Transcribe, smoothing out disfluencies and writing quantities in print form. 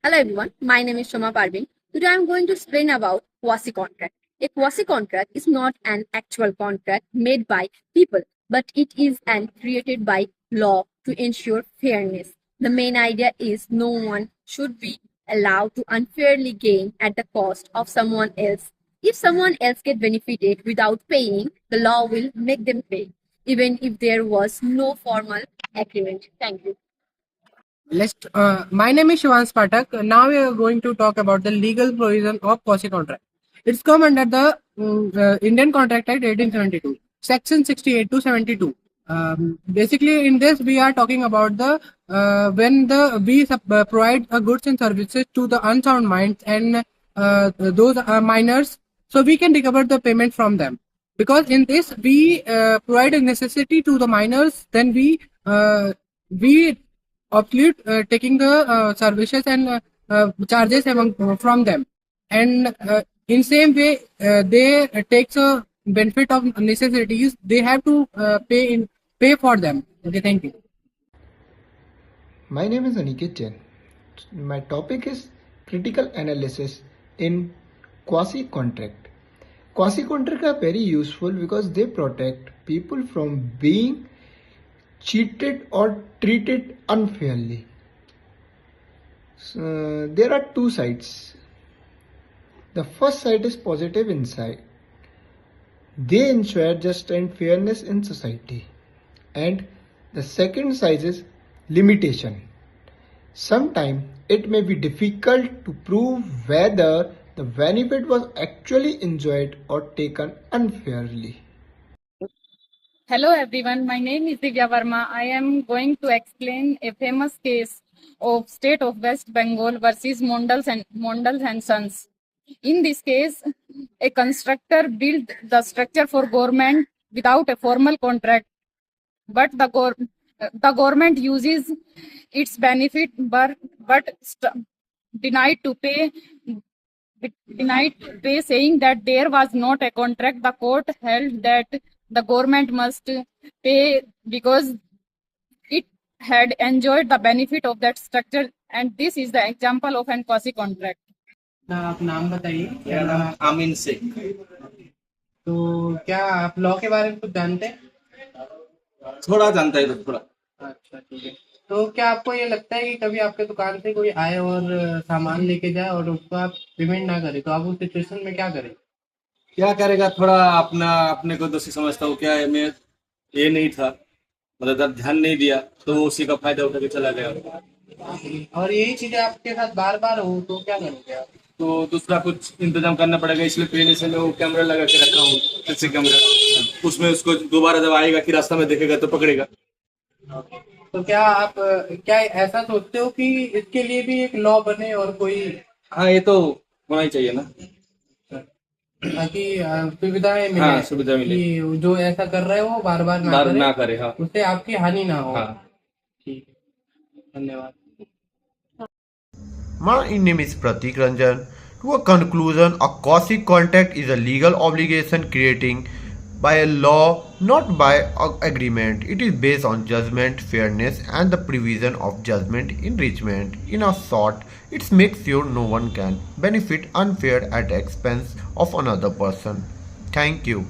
Hello everyone, my name is Shoma Parvin. Today I am going to explain about quasi-contract. A quasi-contract is not an actual contract made by people, but it is an created by law to ensure fairness. The main idea is no one should be allowed to unfairly gain at the cost of someone else. If someone else get benefited without paying, the law will make them pay, even if there was no formal agreement. Thank you. My name is Shivansh Pathak. Now we are going to talk about the legal provision of quasi contract. It's come under the Indian Contract Act 1872, Section 68 to 72. Basically, in this we are talking about the when the we provide goods and services to the unsound minds and those minors, so we can recover the payment from them. Because in this we provide a necessity to the minors, then we obsolete taking the services and charges from them, and in same way they takes a benefit of necessities, they have to pay for them. Okay, thank you. My name is Aniket Jain. My topic is critical analysis in quasi-contract. Quasi-contract are very useful because they protect people from being cheated or treated unfairly. There are two sides. The first side is positive insight. They ensure justice and fairness in society. And the second side is limitation. Sometimes it may be difficult to prove whether the benefit was actually enjoyed or taken unfairly. Hello everyone, my name is Divya Verma. I am going to explain a famous case of State of West Bengal versus Mondals and Sons. In this case, a constructor built the structure for government without a formal contract, but the government uses its benefit but denied to pay, saying that there was not a contract. The court held that the government must pay because it had enjoyed the benefit of that structure, and this is the example of an quasi contract. आप नाम बताइए। मेरा नाम आमीन शेख। तो क्या आप law के बारे में कुछ जानते हैं? थोड़ा जानता है तो थोड़ा। अच्छा, ठीक है। तो क्या आपको ये लगता है कि कभी आपके दुकान से कोई आए और सामान लेके जाए और उसको आप पेमेंट ना करें, तो आप उस सिचुएशन में क्या करें? क्या करेगा, थोड़ा अपने को दोषी समझता हूँ। क्या है, मैं ये नहीं था, मतलब ध्यान नहीं दिया, तो वो उसी का फायदा उठा के चला गया। और यही चीजें आपके साथ बार बार हो तो क्या करोगे आप? तो दूसरा कुछ इंतजाम करना पड़ेगा, इसलिए पहले से मैं वो कैमरा लगा के रखा हूँ, सीसी कैमरा। उसमें उसको दोबारा जब आएगा कि रास्ता में देखेगा तो पकड़ेगा। तो क्या आप क्या ऐसा सोचते हो कि इसके लिए भी एक लॉ बने और कोई? हाँ, ये तो होना ही चाहिए ना, ताकि सुविधाएं मिले। हाँ, सुविधा मिले कि जो ऐसा कर रहे हो बार बार ना करे। हाँ, उससे आपकी हानि ना हो। हाँ। ठीक है, धन्यवाद। My name is Pratik Ranjan. To a conclusion, a quasi contract is a legal obligation creating by a law, not by agreement. It is based on judgment, fairness, and the provision of judgment enrichment. In a short, it makes sure no one can benefit unfair at the expense of another person. Thank you.